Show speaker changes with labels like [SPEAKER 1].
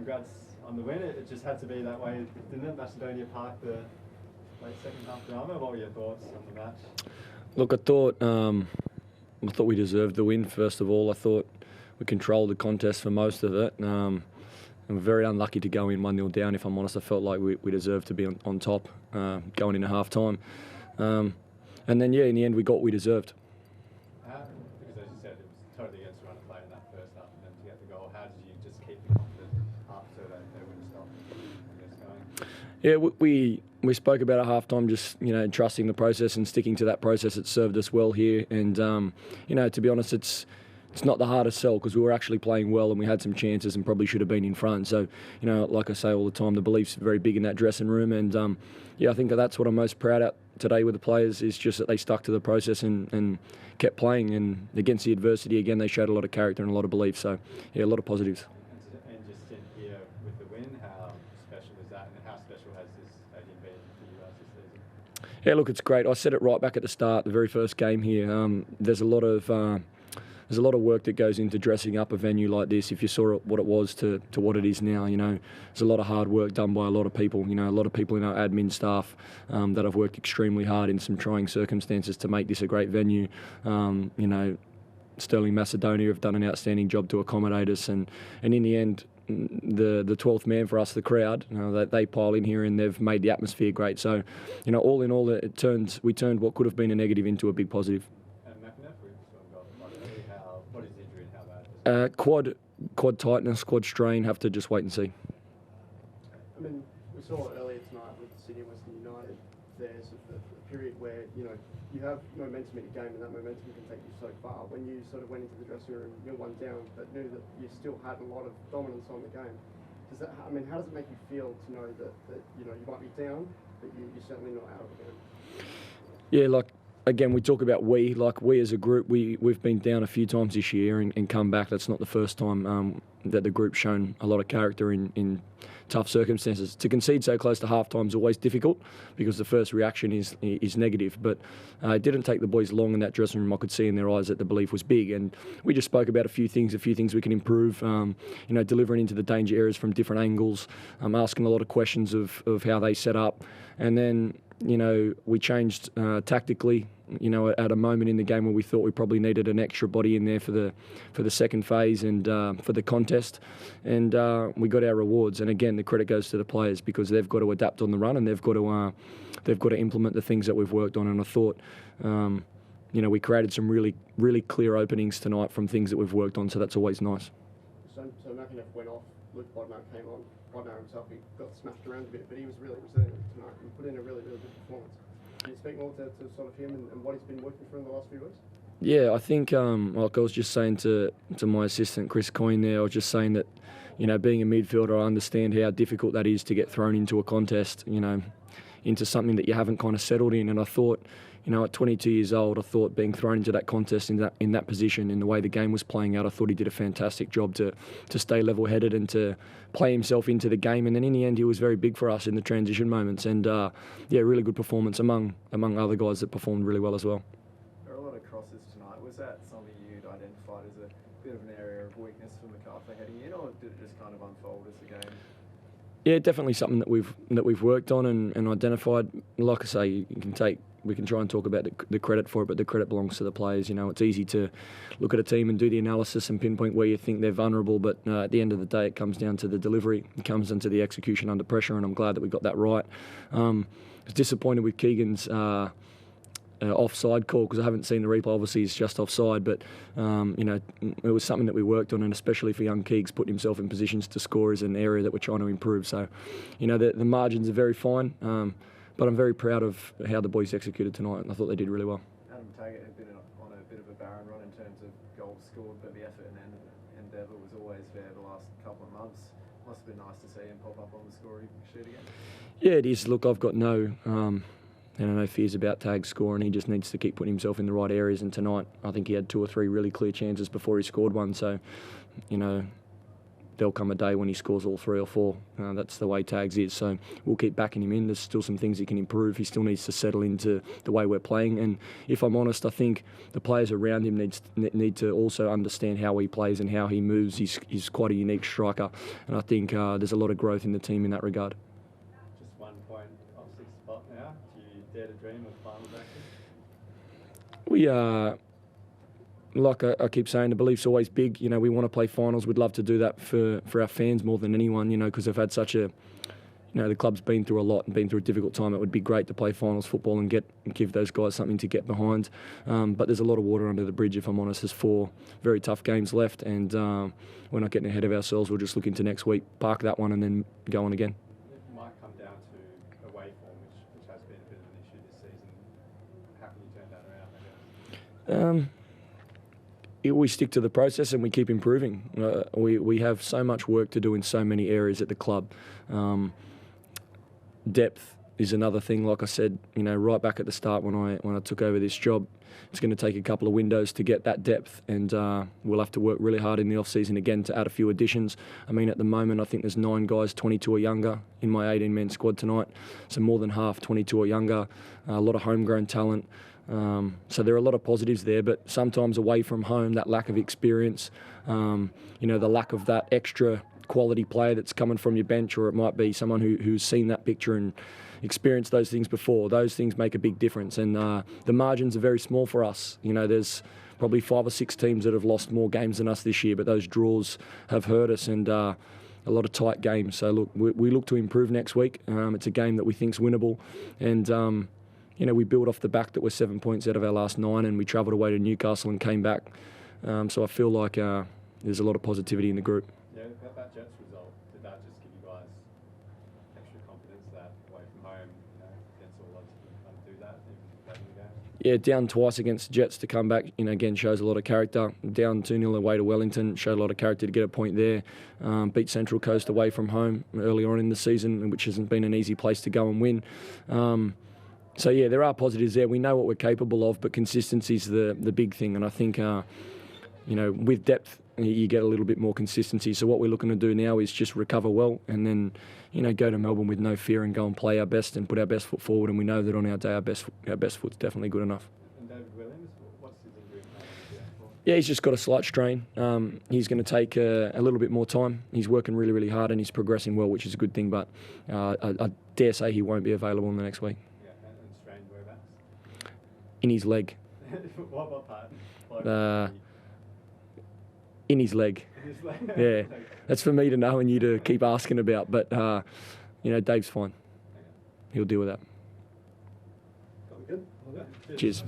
[SPEAKER 1] congrats on the win. It just had to be that way, didn't it? Macedonia Park, the late second half drama. What were your thoughts on the match?
[SPEAKER 2] Look, I thought we deserved the win. First of all, I thought we controlled the contest for most of it. And we're very unlucky to go in 1-0 down. If I'm honest, I felt like we deserved to be on top going into half time. And then in the end, we got what we deserved.
[SPEAKER 1] Because as you said, it was totally against the run of play in that first half, and then to get the goal, how did you just keep the confidence up so that they wouldn't stop going?
[SPEAKER 2] Yeah, we spoke about at half time, just trusting the process and sticking to that process. It served us well here, and to be honest, it's not the hardest sell because we were actually playing well and we had some chances and probably should have been in front. So, like I say all the time, the belief's very big in that dressing room, and I think that's what I'm most proud of today with the players is just that they stuck to the process and kept playing, and against the adversity again they showed a lot of character and a lot of belief. So a lot of positives.
[SPEAKER 1] And just in here with the win, how special is that, and how special has this stadium been for you guys this season?
[SPEAKER 2] Yeah, look, it's great. I said it right back at the start, the very first game here. There's a lot of work that goes into dressing up a venue like this. If you saw what it was to what it is now, there's a lot of hard work done by a lot of people. A lot of people in our admin staff that have worked extremely hard in some trying circumstances to make this a great venue. Sterling Macedonia have done an outstanding job to accommodate us, and in the end, the 12th man for us, the crowd, they pile in here and they've made the atmosphere great. So, all in all, we turned what could have been a negative into a big positive.
[SPEAKER 1] What is the injury and how bad?
[SPEAKER 2] Quad tightness, quad strain. Have to just wait and see.
[SPEAKER 3] I mean, we saw it earlier tonight with Sydney and Western United. There's a period where you have momentum in a game, and that momentum can take you so far. When you sort of went into the dressing room, you're one down, but knew that you still had a lot of dominance on the game. How does it make you feel to know that you might be down, but you're certainly not out of the game?
[SPEAKER 2] Yeah, again, we talk about we as a group, we've been down a few times this year and come back. That's not the first time that the group's shown a lot of character in tough circumstances. To concede so close to half-time is always difficult because the first reaction is negative. But it didn't take the boys long in that dressing room. I could see in their eyes that the belief was big. And we just spoke about a few things we can improve, delivering into the danger areas from different angles, asking a lot of questions of how they set up. And then, we changed tactically, at a moment in the game where we thought we probably needed an extra body in there for the second phase and for the contest, and we got our rewards. And again, the credit goes to the players because they've got to adapt on the run and they've got to implement the things that we've worked on. And I thought, we created some really, really clear openings tonight from things that we've worked on. So that's always nice.
[SPEAKER 3] So Macarthur went off. Luke Bodnar came on. Bodnar himself, he got smashed around a bit, but he was really resilient tonight and put in a really, really good performance. Can you speak more to sort of him and what he's been working for in the last few weeks?
[SPEAKER 2] Yeah, I think, like I was just saying to my assistant, Chris Coyne there, I was just saying that, being a midfielder, I understand how difficult that is to get thrown into a contest, into something that you haven't kind of settled in. And I thought, at 22 years old, I thought being thrown into that contest in that position, in the way the game was playing out, I thought he did a fantastic job to stay level-headed and to play himself into the game. And then in the end, he was very big for us in the transition moments. And really good performance among other guys that performed really well as well.
[SPEAKER 4] There are a lot of crosses tonight. Was that something you'd identified as a bit of an area of weakness for Macarthur heading in, or did it just kind of unfold as the game?
[SPEAKER 2] Yeah, definitely something that we've worked on and identified. Like I say, we can try and talk about the credit for it, but the credit belongs to the players. It's easy to look at a team and do the analysis and pinpoint where you think they're vulnerable, but at the end of the day, it comes down to the delivery. It comes down to the execution under pressure, and I'm glad that we got that right. I was disappointed with Keegan's offside call because I haven't seen the replay. Obviously, it's just offside, but it was something that we worked on, and especially for young Keegs, putting himself in positions to score is an area that we're trying to improve. So, the margins are very fine, but I'm very proud of how the boys executed tonight, and I thought they did really well.
[SPEAKER 4] Adam Taggart had been on a bit of a barren run in terms of goals scored, but the effort and endeavour was always there the last couple of months. Must have been nice to see him pop up on the scoring sheet again.
[SPEAKER 2] Yeah, it is. Look, I've got no fears about Tag scoring. He just needs to keep putting himself in the right areas. And tonight, I think he had 2 or 3 really clear chances before he scored one. So, there'll come a day when he scores all 3 or 4. That's the way Tags is. So we'll keep backing him in. There's still some things he can improve. He still needs to settle into the way we're playing. And if I'm honest, I think the players around him need to also understand how he plays and how he moves. He's quite a unique striker. And I think there's a lot of growth in the team in that regard.
[SPEAKER 1] Just 1 point off 6th spot now. Do you dare to dream of finals action?
[SPEAKER 2] We are... Like I keep saying, the belief's always big. You know, we want to play finals. We'd love to do that for our fans more than anyone, you know, because they've had such a... You know, the club's been through a lot and been through a difficult time. It would be great to play finals football and give those guys something to get behind. But there's a lot of water under the bridge, if I'm honest. There's 4 very tough games left, and we're not getting ahead of ourselves. We'll just look into next week, park that one, and then go on again.
[SPEAKER 1] It might come down to away form, which has been a bit of an issue this season. How can you turn that around, I guess?
[SPEAKER 2] We stick to the process and we keep improving. We have so much work to do in so many areas at the club. Depth is another thing. Like I said, you know, right back at the start when I took over this job, it's going to take a couple of windows to get that depth, and we'll have to work really hard in the off-season again to add a few additions. I mean, at the moment, I think there's 9 guys 22 or younger in my 18-man squad tonight, so more than half 22 or younger. A lot of homegrown talent. So there are a lot of positives there, but sometimes away from home, that lack of experience, you know, the lack of that extra quality player that's coming from your bench, or it might be someone who's seen that picture and experienced those things before. Those things make a big difference, and the margins are very small for us. You know, there's probably 5 or 6 teams that have lost more games than us this year, but those draws have hurt us, and a lot of tight games. So look, we look to improve next week. It's a game that we think's winnable, and you know, we build off the back that we're 7 points out of our last 9, and we travelled away to Newcastle and came back. So I feel like there's a lot of positivity in the group.
[SPEAKER 1] Yeah, that Jets result, did that just give you guys extra confidence that away from home, you know, against all odds, you can kind of do that even late in the game?
[SPEAKER 2] Yeah, down twice against Jets to come back, you know, again shows a lot of character. Down 2-0 away to Wellington showed a lot of character to get a point there. Beat Central Coast away from home earlier on in the season, which hasn't been an easy place to go and win. So yeah, there are positives there. We know what we're capable of, but consistency's the big thing. And I think, you know, with depth, you get a little bit more consistency. So what we're looking to do now is just recover well, and then, you know, go to Melbourne with no fear and go and play our best and put our best foot forward. And we know that on our day, our best foot's definitely good enough.
[SPEAKER 1] And David Williams, what's his injury?
[SPEAKER 2] Yeah, he's just got a slight strain. He's going to take a little bit more time. He's working really, really hard, and he's progressing well, which is a good thing. But I dare say he won't be available in the next week. In his leg.
[SPEAKER 1] What part?
[SPEAKER 2] In his leg.
[SPEAKER 1] In his leg?
[SPEAKER 2] Yeah, that's for me to know and you to keep asking about. But, you know, Dave's fine. He'll deal with that.
[SPEAKER 3] Good.
[SPEAKER 2] Cheers.